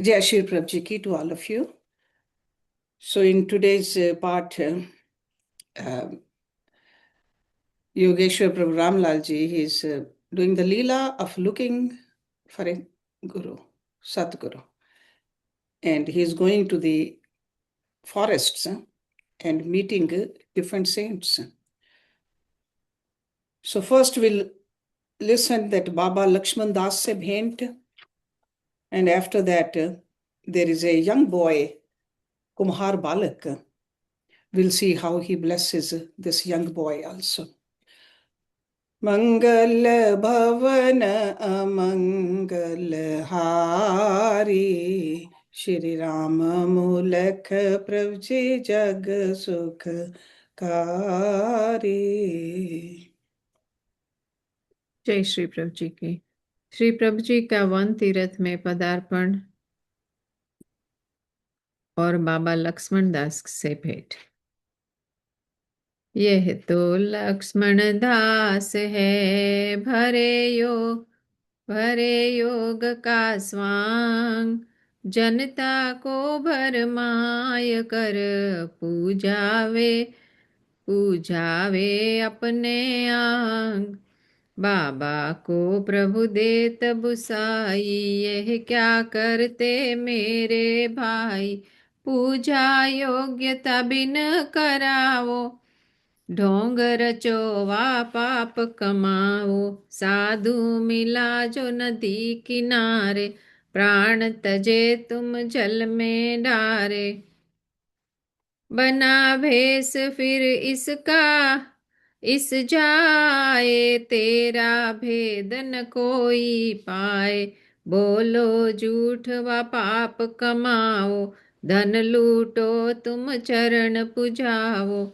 Jai Shri Prabhuji ki to all of you. So in today's part, Yogeshwar Prabhu Ramlal ji, he is doing the Leela of looking for a Guru, Satguru. And he is going to the forests and meeting different saints. So first we'll listen that Baba Lakshman Das se bhent, and after that there is a young boy, Kumhar Balak. We'll see how he blesses this young boy also. मंगल भवन अमंगल हारी, श्री राम मूलक प्रभु जी जग सुख कारी। जय श्री प्रभु जी की। श्री प्रभु जी का one तीर्थ में पदार्पण और बाबा लक्ष्मण दास से भेंट। यह तो लक्ष्मण दास है भरे योग का स्वांग, जनता को भरमाय कर पूजावे अपने आंग। बाबा को प्रभु देत बुसाई, यह क्या करते मेरे भाई। पूजा योग्यता बिन करावो, ढोंग रचोवा पाप कमाओ। साधु मिला जो नदी किनारे, प्राण तजे तुम जल में डारे। बना भेष फिर इसका इस जाए, तेरा भेद न कोई पाए। बोलो झूठ व पाप कमाओ, धन लूटो तुम चरण पुजाओ।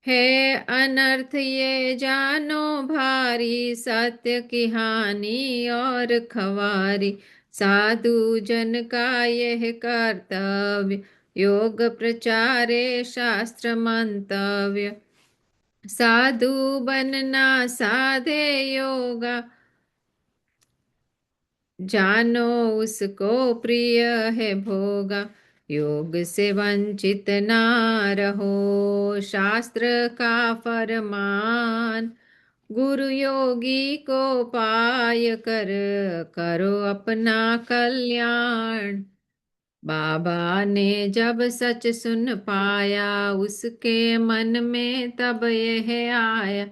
है अनर्थ ये जानो भारी, सत्य की हानि और खवारी। साधु जन का यह कर्तव्य, योग प्रचारे शास्त्र मंतव्य। साधु बनना साधे योगा, जानो उसको प्रिय है भोगा। योग से वंचित ना रहो, शास्त्र का फरमान। गुरु योगी को पाय कर करो अपना कल्याण। बाबा ने जब सच सुन पाया, उसके मन में तब यह आया।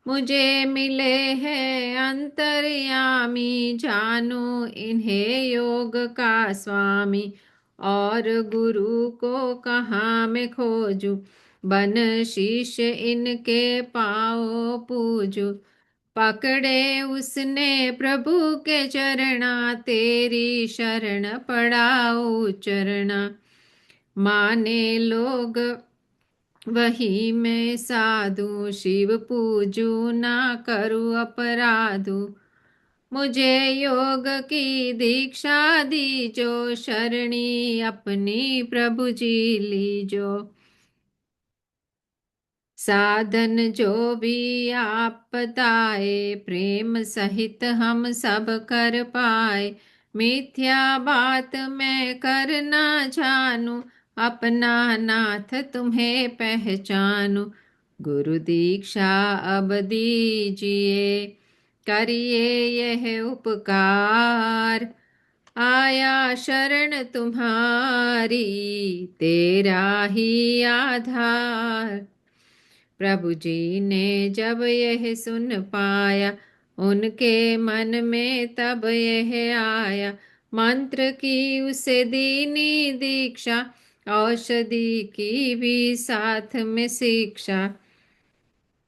मुझे मिले हैं अंतर्यामी, जानू इन्हें योग का स्वामी। और गुरु को कहाँ मैं खोजूं, बन शिष्य इनके पाओ पूजू। पकड़े उसने प्रभु के चरणा, तेरी शरण पड़ाऊ चरणा। माने लोग वही मैं साधु, शिव पूजू ना करूँ अपराधु। मुझे योग की दीक्षा दीजो, शरणी अपनी प्रभु जी लीजो। साधन जो भी आप बताए, प्रेम सहित हम सब कर पाए। मिथ्या बात मैं करना जानू, अपना नाथ तुम्हें पहचानू। गुरु दीक्षा अब दीजिए, करिए यह उपकार। आया शरण तुम्हारी, तेरा ही आधार। प्रभु जी ने जब यह सुन पाया, उनके मन में तब यह आया। मंत्र की उसे दीनी दीक्षा, औषधि की भी साथ में शिक्षा।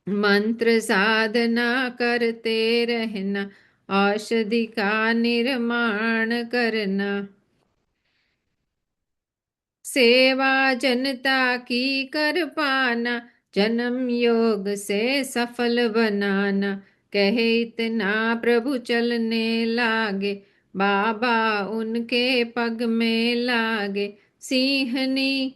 मंत्र साधना करते रहना, औषधि का निर्माण करना। सेवा जनता की कर पाना, जन्म योग से सफल बनाना। कहे इतना प्रभु चलने लागे, बाबा उनके पग में लागे। सिंहनी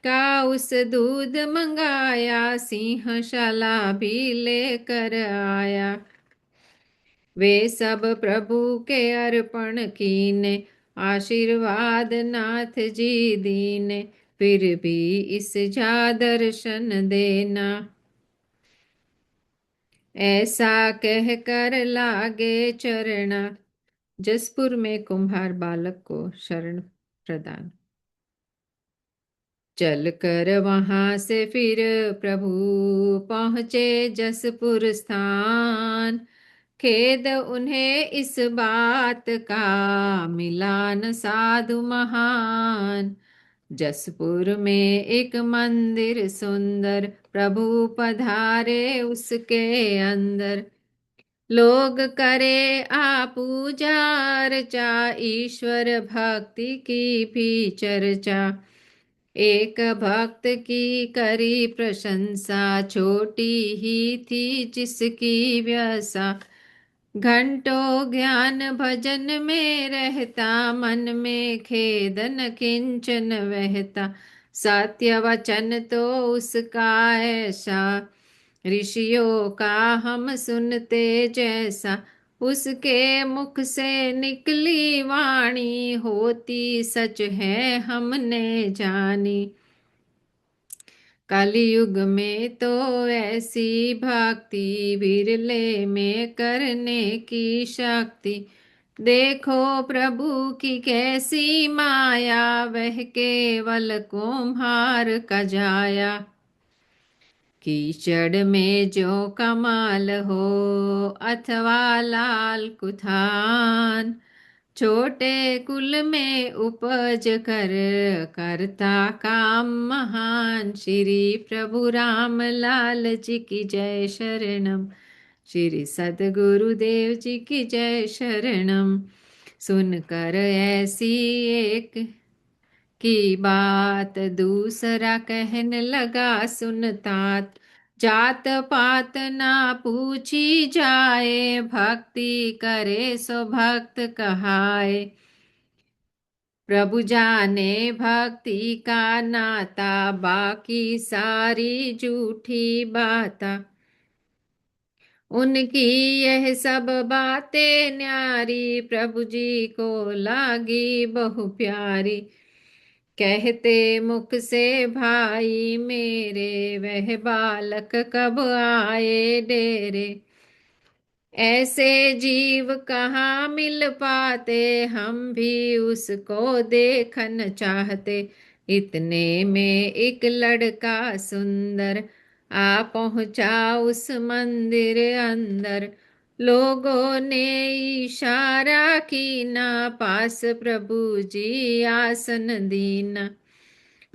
का उस दूध मंगाया, सिंहशाला भी लेकर आया। वे सब प्रभु के अर्पण कीने, आशीर्वाद नाथ जी दीने, फिर भी इस जा दर्शन देना। ऐसा कह कर लागे चरणा, जसपुर में कुम्हार बालक को शरण प्रदान। चल कर वहां से फिर प्रभु पहुँचे जसपुर स्थान। खेद उन्हें इस बात का, मिला न साधु महान। जसपुर में एक मंदिर सुंदर, प्रभु पधारे उसके अंदर। लोग करे आ पूजा अर्चा, ईश्वर भक्ति की भी चर्चा। एक भक्त की करी प्रशंसा, छोटी ही थी जिसकी व्यसा। घंटों ज्ञान भजन में रहता, मन में खेद न किंचन वहता। सत्य वचन तो उसका ऐसा, ऋषियों का हम सुनते जैसा। उसके मुख से निकली वाणी, होती सच है हमने जानी। कलयुग में तो ऐसी भक्ति, विरले में करने की शक्ति। देखो प्रभु की कैसी माया, वह केवल कुम्हार का जाया। कीचड़ में जो कमाल हो, अथवा लाल कुथान। छोटे कुल में उपज कर, करता काम महान। श्री प्रभु राम लाल जी की जय शरणम। श्री सद्गुरुदेव जी की जय शरणम। सुनकर ऐसी एक की बात, दूसरा कहने लगा सुनतात। जात पात ना पूछी जाए, भक्ति करे सो भक्त कहाए। प्रभु जाने भक्ति का नाता, बाकी सारी झूठी बाता। उनकी यह सब बातें न्यारी, प्रभु जी को लागी बहु प्यारी। कहते मुख से भाई मेरे, वह बालक कब आए डेरे। ऐसे जीव कहाँ मिल पाते, हम भी उसको देखन चाहते। इतने में एक लड़का सुंदर, आ पहुँचा उस मंदिर अंदर। लोगों ने इशारा की ना, पास प्रभु जी आसन दीना।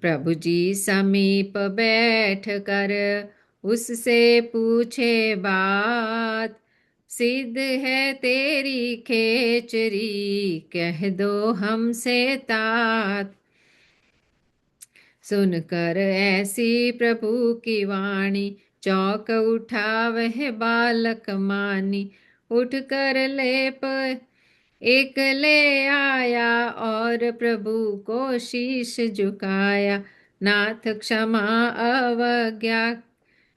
प्रभु जी समीप बैठ कर उससे पूछे बात। सिद्ध है तेरी खेचरी, कह दो हमसे तात। सुनकर ऐसी प्रभु की वाणी, चौक उठा वह बालक मानी। उठ कर लेप एक ले आया, और प्रभु को शीश झुकाया। नाथ क्षमा अवज्ञा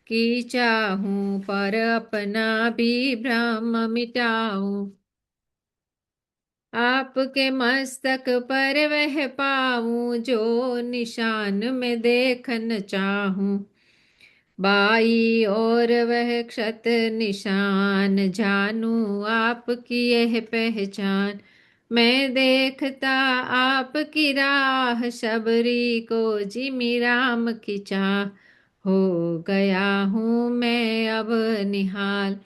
की चाहूं, पर अपना भी भ्रम मिटाऊं। आपके मस्तक पर वह पाऊं, जो निशान में देखन चाहूं। बाई और वह क्षत निशान, जानू आपकी यह पहचान। मैं देखता आपकी राह, शबरी को जिमि राम की चाह। हो गया हूँ मैं अब निहाल,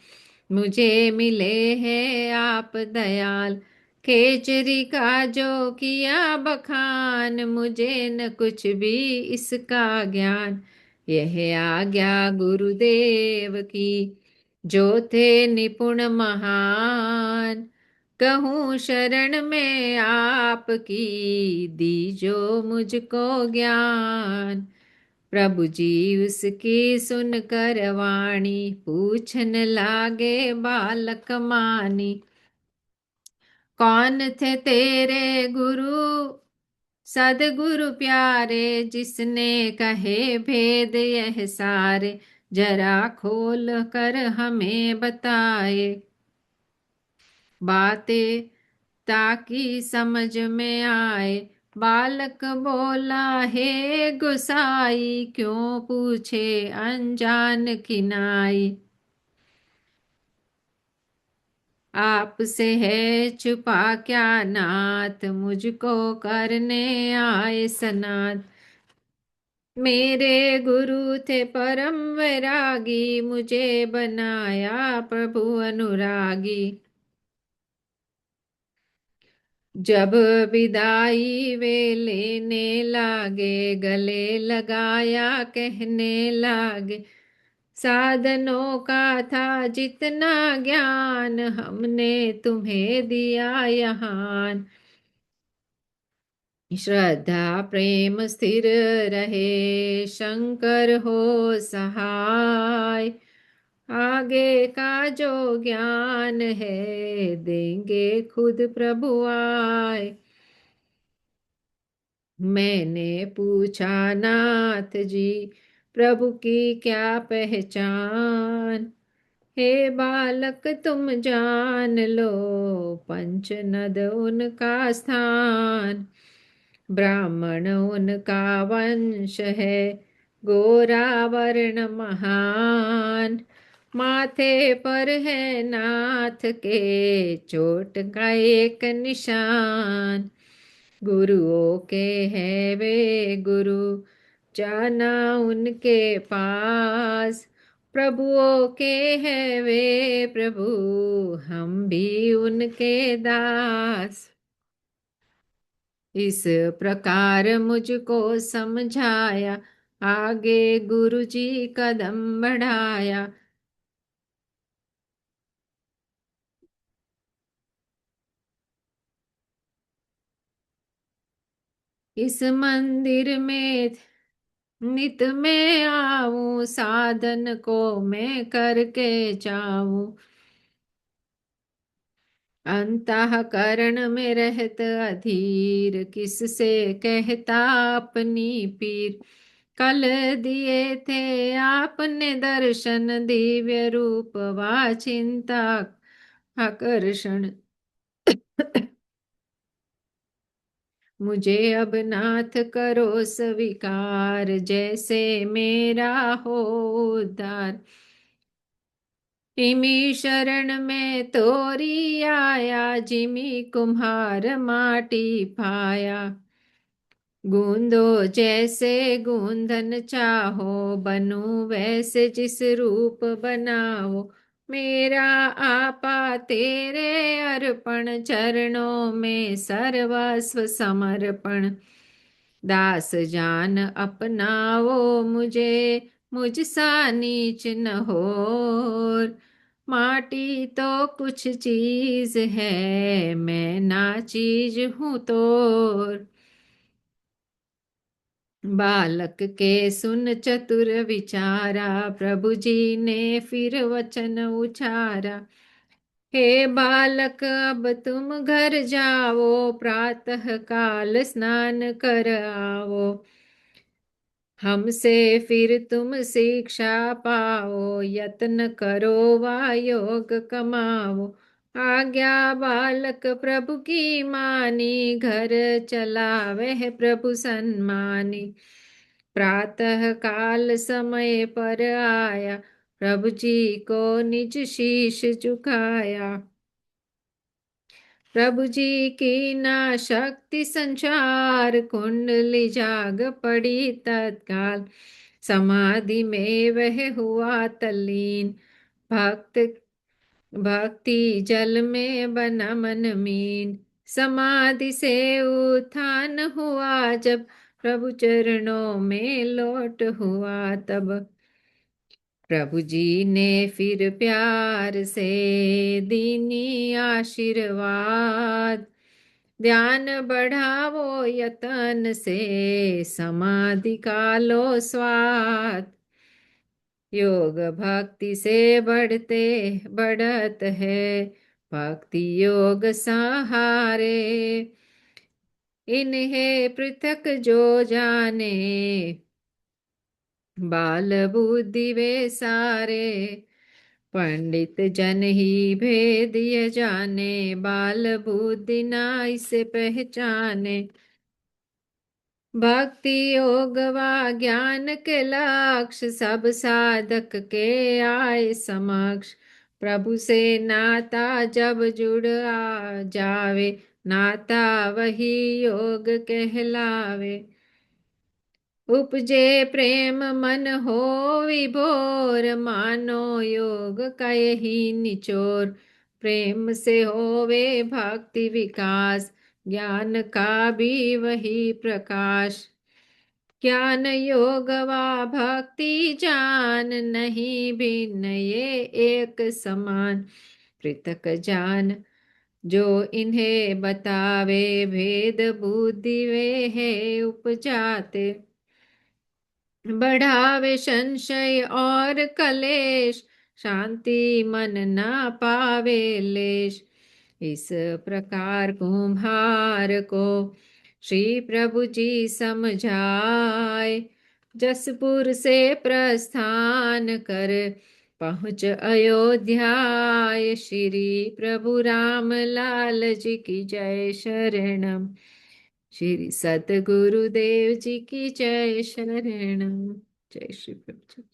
मुझे मिले हैं आप दयाल। खेचरी का जो किया बखान, मुझे न कुछ भी इसका ज्ञान। यह आज्ञा गुरुदेव की, जो थे निपुण महान। कहूँ शरण में आपकी, दीजो मुझको ज्ञान। प्रभु जी उसकी सुन कर वाणी, पूछन लागे बालक मानी। कौन थे तेरे गुरु सदगुरु प्यारे, जिसने कहे भेद यह सारे। जरा खोल कर हमें बताए बातें। ताकि समझ में आए। बालक बोला, हे गुसाई, क्यों पूछे अनजान किनाई। आपसे है छुपा क्या नाथ, मुझको करने आए सनाथ। मेरे गुरु थे परम वैरागी, मुझे बनाया प्रभु अनुरागी। जब विदाई वे लेने लागे, गले लगाया कहने लागे। साधनों का था जितना ज्ञान, हमने तुम्हें दिया यहाँ। श्रद्धा प्रेम स्थिर रहे, शंकर हो सहाय। आगे का जो ज्ञान है, देंगे खुद प्रभु आए। मैंने पूछा, नाथ जी प्रभु की क्या पहचान। हे बालक तुम जान लो, पंचनद उनका स्थान। ब्राह्मण उनका वंश है, गोरा वर्ण महान। माथे पर है नाथ के, चोट का एक निशान। गुरुओं के हैं वे गुरु, जाना उनके पास। प्रभुओं के हैं वे प्रभु, हम भी उनके दास। इस प्रकार मुझको समझाया, आगे गुरु जी कदम बढ़ाया। इस मंदिर में नित में आऊं, साधन को मैं करके जाऊं। अंतःकरण में रहत अधीर, किससे कहता अपनी पीर। कल दिए थे आपने दर्शन, दिव्य रूप वा चिंता आकर्षण। मुझे अब नाथ करो स्वीकार, जैसे मेरा हो उद्धार। इमी शरण में तोरी आया, जिमी कुम्हार माटी पाया। गूंदो जैसे गूंधन चाहो, बनूं वैसे जिस रूप बनाओ। मेरा आपा तेरे अर्पण, चरणों में सर्वस्व समर्पण। दास जान अपनाओ मुझे, मुझसा नीच न होर। माटी तो कुछ चीज है, मैं ना चीज हूँ तोर। बालक के सुन चतुर विचारा, प्रभु जी ने फिर वचन उचारा। हे बालक अब तुम घर जाओ, प्रातः काल स्नान कर आओ। हमसे फिर तुम शिक्षा पाओ, यत्न करो वा योग कमाओ। आज्ञा बालक प्रभु की मानी, घर चला वह प्रभु सन्मानी। प्रातः काल समय पर आया, प्रभु जी को निज शीश झुकाया। प्रभु जी की ना शक्ति संचार, कुंडली जाग पड़ी तत्काल। समाधि में वह हुआ तल्लीन, भक्त भक्ति जल में बना मन मीन। समाधि से उत्थान हुआ जब, प्रभु चरणों में लौट हुआ तब। प्रभु जी ने फिर प्यार से दीनी आशीर्वाद। ध्यान बढ़ावो यतन से, समाधि का लो स्वाद। योग भक्ति से बढ़ते बढ़त है, भक्ति योग सहारे। इन्हें पृथक जो जाने, बाल बुद्धि वे सारे। पंडित जन ही भेद ये जाने, बाल बुद्धि ना इसे पहचाने। भक्ति योग वा ज्ञान के लक्ष्य, सब साधक के आए समक्ष। प्रभु से नाता जब जुड़ आ जावे, नाता वही योग कहलावे। उपजे प्रेम मन हो विभोर, मानो योग का यही निचोर। प्रेम से होवे भक्ति विकास, ज्ञान का भी वही प्रकाश। ज्ञान योग वा भक्ति जान, नहीं भिन्न ये एक समान। पृथक जान जो इन्हें बतावे, भेद बुद्धि वे है उपजाते। बढ़ावे संशय और कलेश, शांति मन ना पावे लेश। इस प्रकार कुम्हार को श्री प्रभु जी समझाए। जसपुर से प्रस्थान कर पहुँच अयोध्या, श्री प्रभु राम लाल जी की जय शरणम। श्री सतगुरुदेव जी की जय शरणम। जय श्री प्रभु जी।